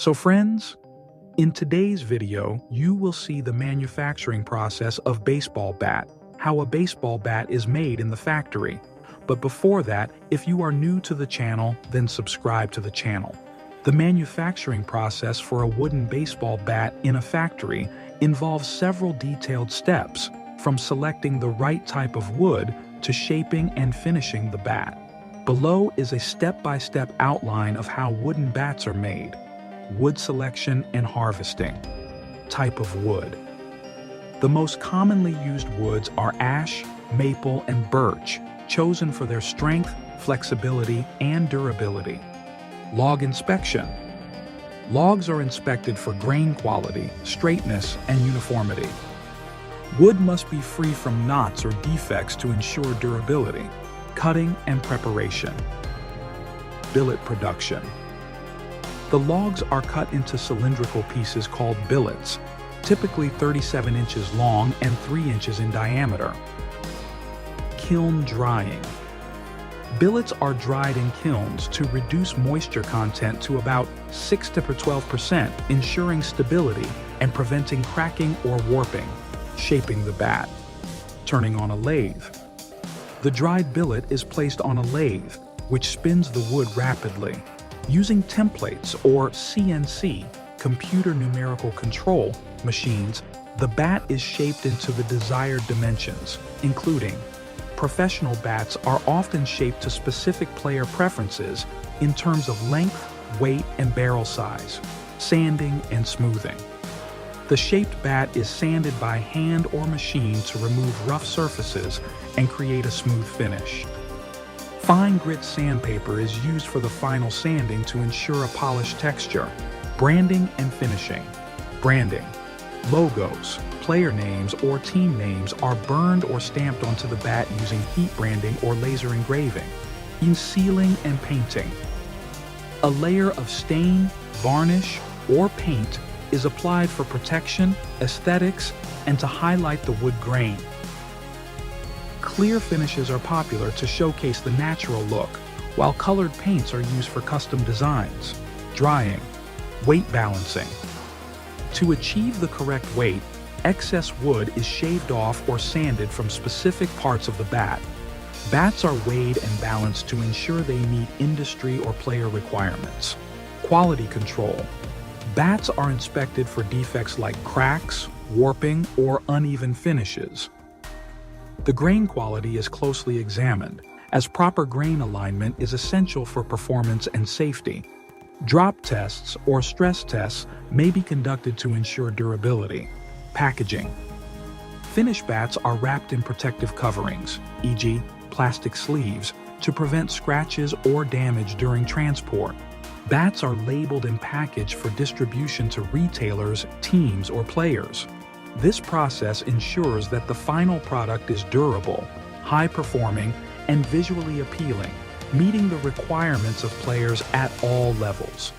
So friends, in today's video, you will see the manufacturing process of baseball bat, how a baseball bat is made in the factory. But before that, if you are new to the channel, then subscribe to the channel. The manufacturing process for a wooden baseball bat in a factory involves several detailed steps, from selecting the right type of wood to shaping and finishing the bat. Below is a step-by-step outline of how wooden bats are made. Wood selection and harvesting. Type of wood. The most commonly used woods are ash, maple, and birch, chosen for their strength, flexibility, and durability. Log inspection. Logs are inspected for grain quality, straightness, and uniformity. Wood must be free from knots or defects to ensure durability. Cutting and preparation. Billet production. The logs are cut into cylindrical pieces called billets, typically 37 inches long and 3 inches in diameter. Kiln drying. Billets are dried in kilns to reduce moisture content to about 6 to 12%, ensuring stability and preventing cracking or warping. Shaping the bat. Turning on a lathe. The dried billet is placed on a lathe, which spins the wood rapidly. Using templates or CNC, computer numerical control, machines, the bat is shaped into the desired dimensions, including professional bats are often shaped to specific player preferences in terms of length, weight, and barrel size, sanding and smoothing. The shaped bat is sanded by hand or machine to remove rough surfaces and create a smooth finish. Fine grit sandpaper is used for the final sanding to ensure a polished texture. Branding and finishing. Branding. Logos, player names, or team names are burned or stamped onto the bat using heat branding or laser engraving. In sealing and painting. A layer of stain, varnish, or paint is applied for protection, aesthetics, and to highlight the wood grain. Clear finishes are popular to showcase the natural look, while colored paints are used for custom designs. Drying. Weight balancing. To achieve the correct weight, excess wood is shaved off or sanded from specific parts of the bat. Bats are weighed and balanced to ensure they meet industry or player requirements. Quality control. Bats are inspected for defects like cracks, warping, or uneven finishes. The grain quality is closely examined, as proper grain alignment is essential for performance and safety. Drop tests or stress tests may be conducted to ensure durability. Packaging. Finished bats are wrapped in protective coverings, e.g., plastic sleeves, to prevent scratches or damage during transport. Bats are labeled and packaged for distribution to retailers, teams, or players. This process ensures that the final product is durable, high-performing, and visually appealing, meeting the requirements of players at all levels.